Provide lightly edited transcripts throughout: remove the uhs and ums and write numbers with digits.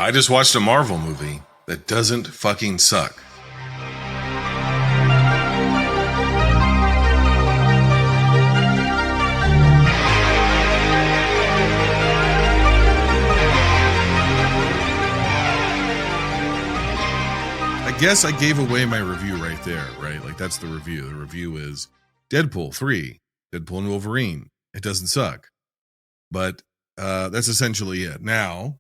I just watched a Marvel movie that doesn't fucking suck. I guess I gave away my review right there, right? Like, that's the review. The review is Deadpool 3, Deadpool and Wolverine. It doesn't suck. But that's essentially it. Now,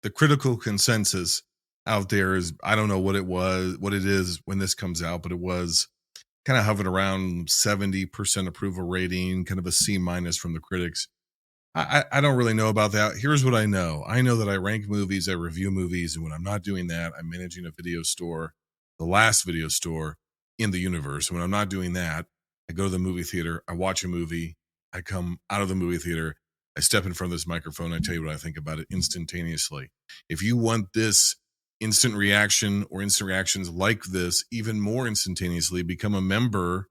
the critical consensus out there is, I don't know what it is when this comes out, but it was kind of hovered around 70% approval rating, kind of a C- from the critics. I don't really know about that. Here's what I know. I know that I rank movies, I review movies, and when I'm not doing that, I'm managing a video store, the last video store in the universe. When I'm not doing that, I go to the movie theater, I watch a movie, I come out of the movie theater, I step in front of this microphone, I tell you what I think about it instantaneously. If you want this instant reaction or instant reactions like this even more instantaneously, become a member,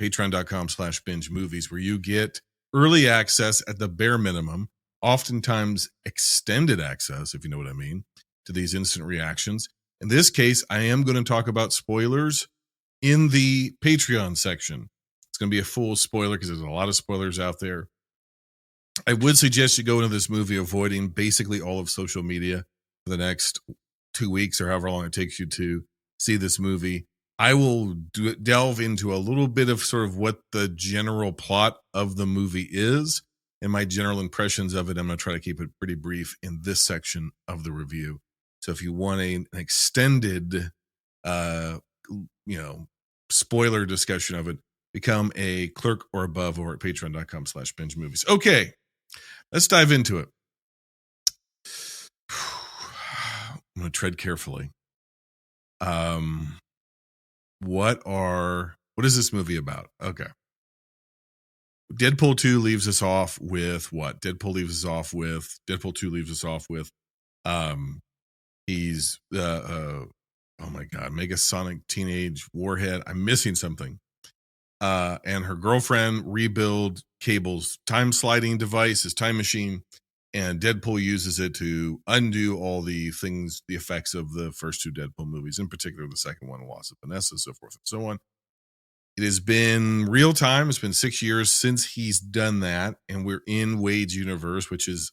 patreon.com/binge movies, where you get early access at the bare minimum, oftentimes extended access, if you know what I mean, to these instant reactions. In this case, I am going to talk about spoilers in the Patreon section. It's going to be a full spoiler because there's a lot of spoilers out there. I would suggest you go into this movie avoiding basically all of social media for the next 2 weeks or however long it takes you to see this movie. I will delve into a little bit of sort of what the general plot of the movie is and my general impressions of it. I'm going to try to keep it pretty brief in this section of the review. So if you want an extended, spoiler discussion of it, become a clerk or above over at patreon.com/binge movies. Okay, let's dive into it. I'm going to tread carefully. What is this movie about? Okay. Deadpool 2 leaves us off with what? Deadpool 2 leaves us off with he's oh my god, Megasonic Teenage Warhead. I'm missing something. And her girlfriend rebuild Cable's time sliding device, his time machine, and Deadpool uses it to undo all the effects of the first two Deadpool movies, in particular the second one, Loss of Vanessa, so forth and so on. It has been real time. It's been 6 years since he's done that, and we're in Wade's universe, which is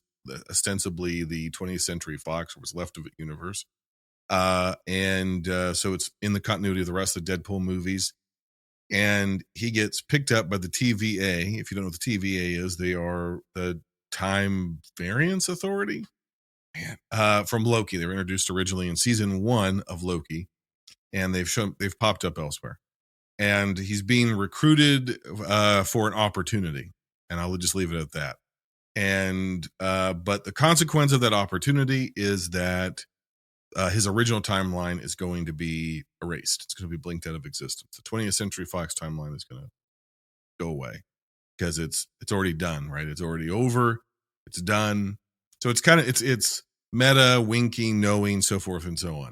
ostensibly the 20th Century Fox, or what's left of it, universe. So it's in the continuity of the rest of the Deadpool movies. And he gets picked up by the TVA. If you don't know what the TVA is, they are the Time Variance Authority. From Loki. They were introduced originally in season 1 of Loki, and they've popped up elsewhere. And he's being recruited for an opportunity, and I'll just leave it at that. And but the consequence of that opportunity is that his original timeline is going to be erased. It's going to be blinked out of existence. The 20th Century Fox timeline is going to go away because it's already done, right? It's already over. It's done. So it's kind of it's meta, winking, knowing, so forth and so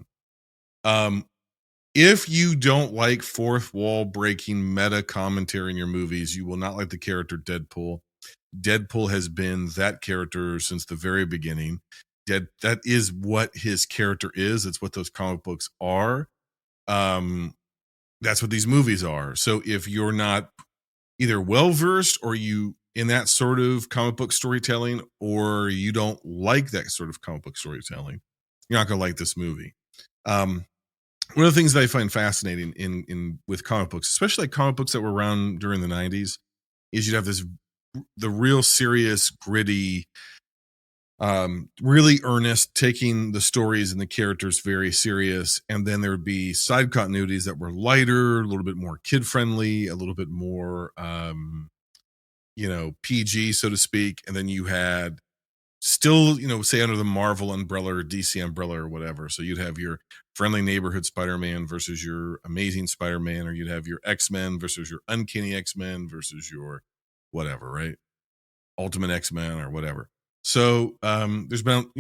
on. If you don't like fourth wall breaking meta commentary in your movies, you will not like the character Deadpool. Deadpool has been that character since the very beginning. That is what his character is. It's what those comic books are. That's what these movies are. So if you're not either well versed or you in that sort of comic book storytelling, or you don't like that sort of comic book storytelling, you're not going to like this movie. One of the things that I find fascinating in with comic books, especially like comic books that were around during the 90s, is you'd have the real serious, gritty, really earnest, taking the stories and the characters very serious. And then there would be side continuities that were lighter, a little bit more kid friendly, a little bit more, PG, so to speak. And then you had still, say under the Marvel umbrella or DC umbrella or whatever. So you'd have your friendly neighborhood Spider-Man versus your Amazing Spider-Man, or you'd have your X-Men versus your Uncanny X-Men versus your whatever, right? Ultimate X-Men or whatever. So there's been,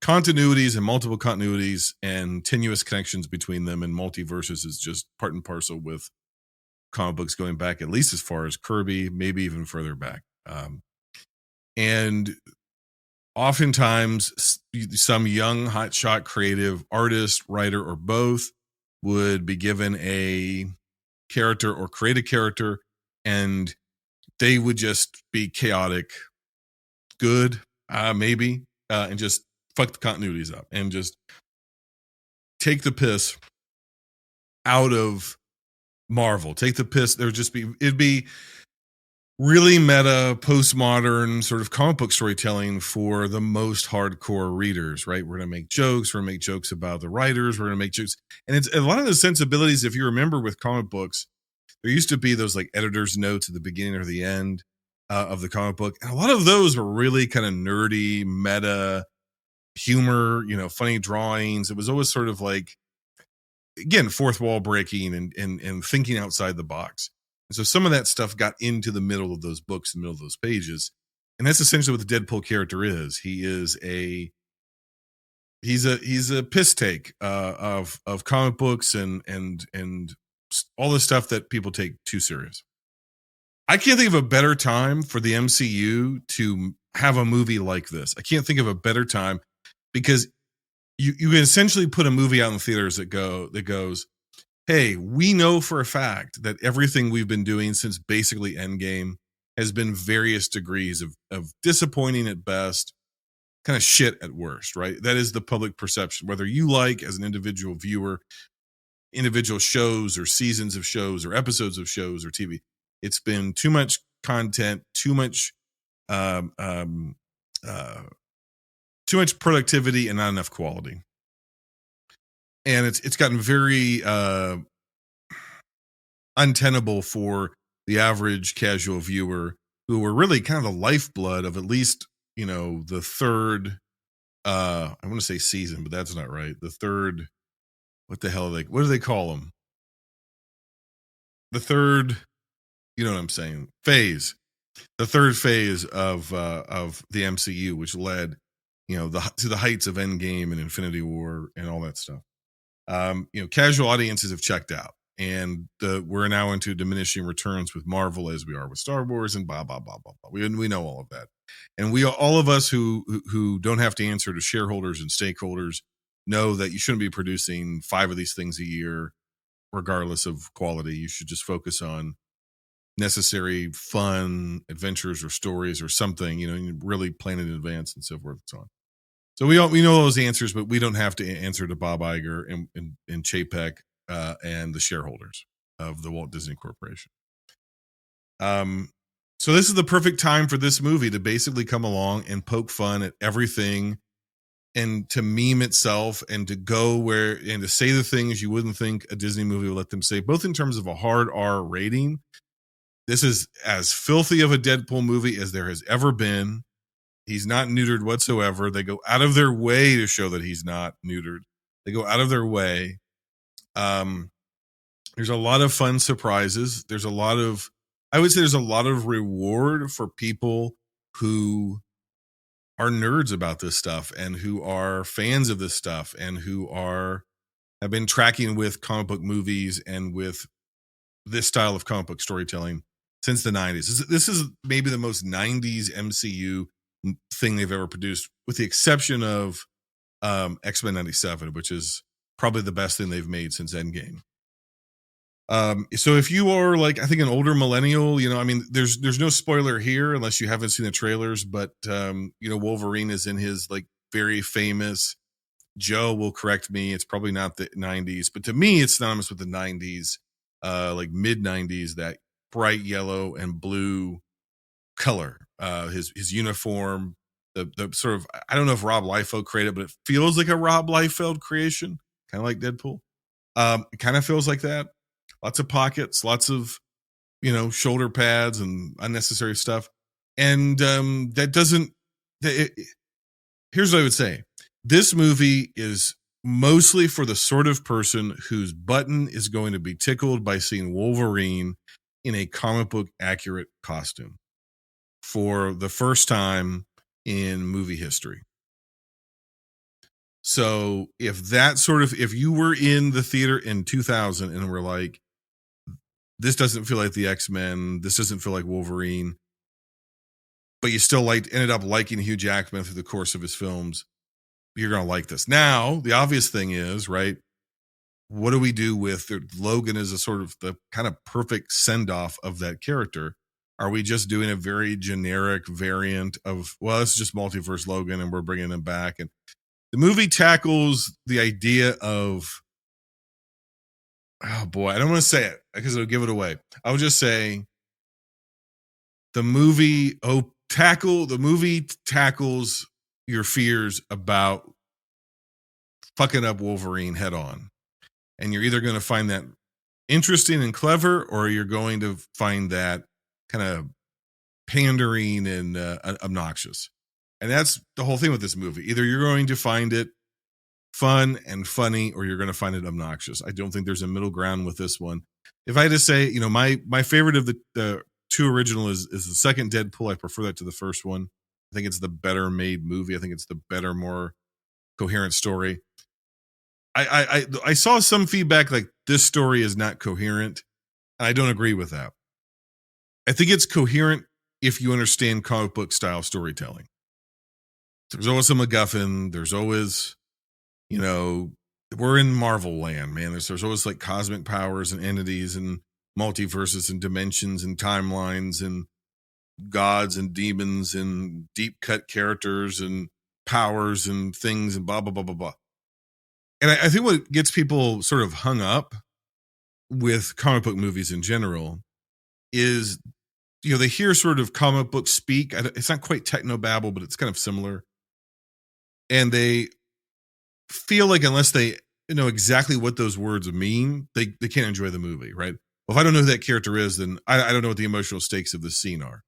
continuities and multiple continuities and tenuous connections between them, and multiverses is just part and parcel with comic books going back at least as far as Kirby, maybe even further back. And Oftentimes, some young hotshot creative artist, writer, or both would be given a character or create a character, and they would just be chaotic, good, maybe, and just fuck the continuities up and just take the piss out of Marvel. Take the piss. It'd be really meta, postmodern sort of comic book storytelling for the most hardcore readers, right? We're going to make jokes. We're going to make jokes about the writers. We're going to make jokes. And it's a lot of the sensibilities, if you remember with comic books, there used to be those like editor's notes at the beginning or the end of the comic book. And a lot of those were really kind of nerdy, meta humor, funny drawings. It was always sort of like, again, fourth wall breaking and thinking outside the box. And so some of that stuff got into the middle of those books, the middle of those pages. And that's essentially what the Deadpool character is. He's a piss take of comic books and all the stuff that people take too serious. I can't think of a better time for the MCU to have a movie like this. I can't think of a better time because you can essentially put a movie out in theaters that goes, hey, we know for a fact that everything we've been doing since basically Endgame has been various degrees of disappointing at best, kind of shit at worst, right? That is the public perception. Whether you like, as an individual viewer, individual shows or seasons of shows or episodes of shows or TV, it's been too much content, too much too much productivity and not enough quality. And it's gotten very untenable for the average casual viewer, who were really kind of the lifeblood of at least, the third, I want to say season, but that's not right. The third, what the hell what do they call them? The third, you know what I'm saying? Phase. The third phase of the MCU, which led, to the heights of Endgame and Infinity War and all that stuff. Casual audiences have checked out, and we're now into diminishing returns with Marvel, as we are with Star Wars, and blah blah blah blah blah. We know all of that, and all of us who don't have to answer to shareholders and stakeholders know that you shouldn't be producing 5 of these things a year, regardless of quality. You should just focus on necessary fun adventures or stories or something, and really plan in advance and so forth and so on. So we know those answers, but we don't have to answer to Bob Iger and Chapek and the shareholders of the Walt Disney Corporation. So this is the perfect time for this movie to basically come along and poke fun at everything, and to meme itself, and to go and to say the things you wouldn't think a Disney movie would let them say, both in terms of a hard R rating. This is as filthy of a Deadpool movie as there has ever been. He's not neutered whatsoever. They go out of their way to show that he's not neutered. They go out of their way. There's a lot of fun surprises. I would say there's a lot of reward for people who are nerds about this stuff and who are fans of this stuff and who have been tracking with comic book movies and with this style of comic book storytelling since the 90s. This is maybe the most 90s MCU thing they've ever produced, with the exception of X-Men 97, which is probably the best thing they've made since Endgame. So if you are like, I think, an older millennial, there's no spoiler here unless you haven't seen the trailers, but Wolverine is in his like very famous, Joe will correct me, it's probably not the 90s, but to me it's synonymous with the 90s, like mid 90s, that bright yellow and blue color, his uniform, the sort of, I don't know if Rob Liefeld created it, but it feels like a Rob Liefeld creation, kind of like Deadpool. It kind of feels like that. Lots of pockets, lots of shoulder pads and unnecessary stuff, and that doesn't. Here's what I would say: this movie is mostly for the sort of person whose button is going to be tickled by seeing Wolverine in a comic book accurate costume for the first time in movie history. So if you were in the theater in 2000 and were like, this doesn't feel like the X-Men, this doesn't feel like Wolverine, but you still ended up liking Hugh Jackman through the course of his films, you're going to like this. Now, the obvious thing is, right? What do we do with Logan as a sort of the kind of perfect send off of that character? Are we just doing a very generic variant of, well, it's just multiverse Logan and we're bringing him back? And the movie tackles the idea of, oh boy, I don't want to say it because it'll give it away. I would just say the movie tackles your fears about fucking up Wolverine head on. And you're either going to find that interesting and clever, or you're going to find that kind of pandering and obnoxious. And that's the whole thing with this movie. Either you're going to find it fun and funny, or you're going to find it obnoxious. I don't think there's a middle ground with this one. If I had to say, my favorite of the two original is the second Deadpool. I prefer that to the first one. I think it's the better made movie. I think it's the better, more coherent story. I saw some feedback like this story is not coherent. I don't agree with that. I think it's coherent if you understand comic book style storytelling. There's always a MacGuffin. There's always, we're in Marvel land, man. There's always like cosmic powers and entities and multiverses and dimensions and timelines and gods and demons and deep cut characters and powers and things and blah, blah, blah, blah, blah. And I think what gets people sort of hung up with comic book movies in general is, they hear sort of comic book speak. It's not quite technobabble, but it's kind of similar. And they feel like unless they know exactly what those words mean, they can't enjoy the movie, right? Well, if I don't know who that character is, then I don't know what the emotional stakes of the scene are.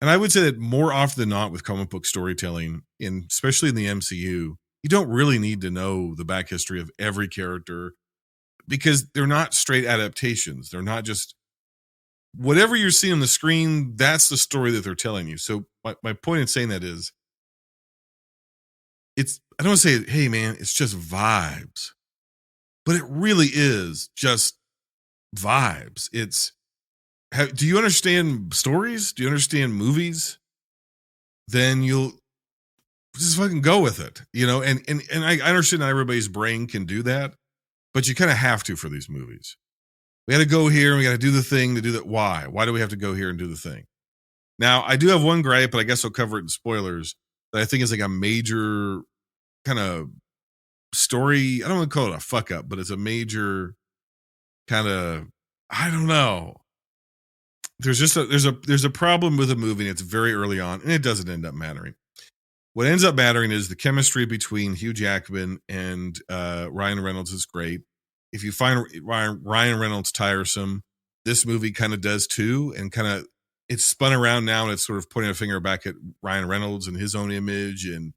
And I would say that more often than not with comic book storytelling, especially in the MCU, you don't really need to know the back history of every character because they're not straight adaptations. They're not just whatever you're seeing on the screen, that's the story that they're telling you. So my point in saying that is, I don't want to say, hey man, it's just vibes, but it really is just vibes. Do you understand stories? Do you understand movies? Then you'll just fucking go with it, and I understand not everybody's brain can do that, but you kind of have to for these movies. We got to go here and we got to do the thing to do that. Why do we have to go here and do the thing? Now, I do have one gripe, but I guess I'll cover it in spoilers, that I think is like a major kind of story. I don't want to call it a fuck up, but it's a major kind of, I don't know. There's just there's a problem with the movie, and it's very early on, and it doesn't end up mattering. What ends up mattering is the chemistry between Hugh Jackman and Ryan Reynolds is great. If you find Ryan Reynolds tiresome, this movie kind of does too, and kind of it's spun around now, and it's sort of pointing a finger back at Ryan Reynolds and his own image, and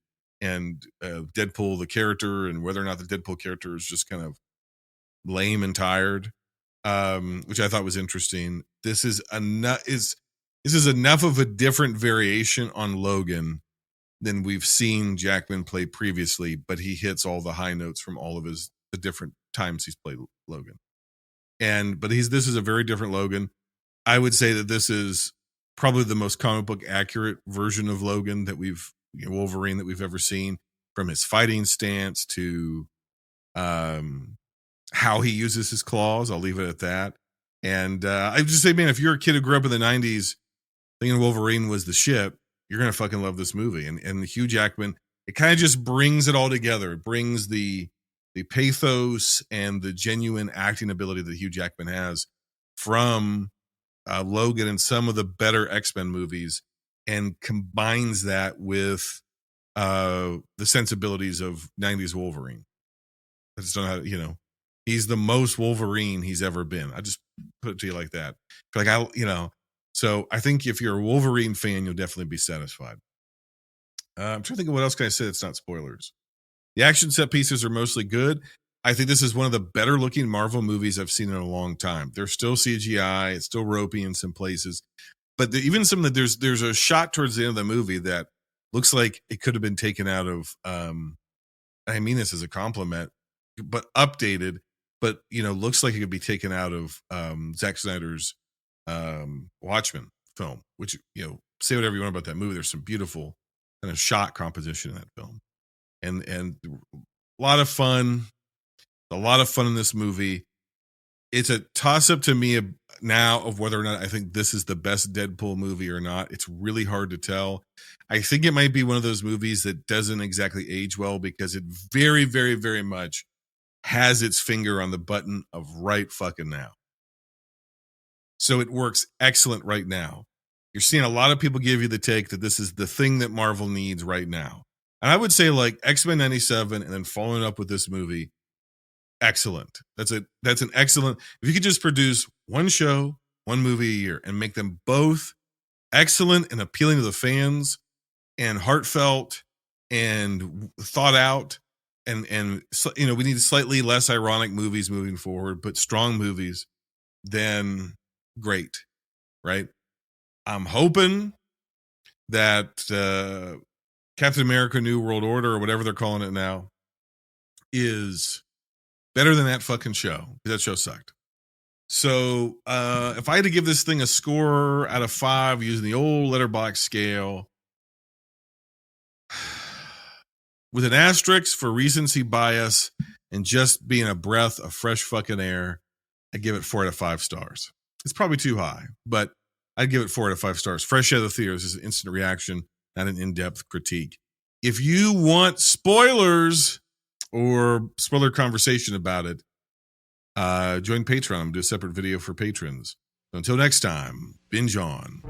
Deadpool the character, and whether or not the Deadpool character is just kind of lame and tired, which I thought was interesting. This is enough of a different variation on Logan than we've seen Jackman play previously, but he hits all the high notes from all of the different times he's played Logan. But this is a very different Logan. I would say that this is probably the most comic book accurate version of Logan that Wolverine that we've ever seen, from his fighting stance to how he uses his claws. I'll leave it at that. And I just say, man, if you're a kid who grew up in the 90s thinking Wolverine was the shit, you're going to fucking love this movie. And Hugh Jackman, it kind of just brings it all together. It brings the pathos and the genuine acting ability that Hugh Jackman has from Logan and some of the better X-Men movies, and combines that with the sensibilities of 90s Wolverine. I just don't know how, he's the most Wolverine he's ever been. I just put it to you like that. So I think if you're a Wolverine fan, you'll definitely be satisfied. I'm trying to think of what else can I say that's not spoilers. The action set pieces are mostly good. I think this is one of the better looking Marvel movies I've seen in a long time. There's still CGI. It's still ropey in some places. But even some of there's a shot towards the end of the movie that looks like it could have been taken out of, I mean this as a compliment, but updated, but looks like it could be taken out of Zack Snyder's Watchmen film, which say whatever you want about that movie. There's some beautiful kind of shot composition in that film, and a lot of fun. A lot of fun in this movie. It's a toss up to me now of whether or not I think this is the best Deadpool movie or not. It's really hard to tell. I think it might be one of those movies that doesn't exactly age well because it very, very, very much has its finger on the button of right fucking now. So it works excellent right now. You're seeing a lot of people give you the take that this is the thing that Marvel needs right now. And I would say like X-Men 97 and then following up with this movie, excellent. That's an excellent. If you could just produce one show, one movie a year and make them both excellent and appealing to the fans and heartfelt and thought out and you know, we need slightly less ironic movies moving forward, but strong movies, then great, right? I'm hoping that Captain America New World Order or whatever they're calling it now is better than that fucking show. That show sucked. So if I had to give this thing a score out of 5 using the old letterbox scale, with an asterisk for recency bias and just being a breath of fresh fucking air, I give it 4 out of 5 stars. It's probably too high, but I'd give it 4 out of 5 stars. Fresh out of the theaters is an instant reaction, not an in-depth critique. If you want spoilers or spoiler conversation about it, join Patreon. I'm do a separate video for patrons. So until next time, binge on.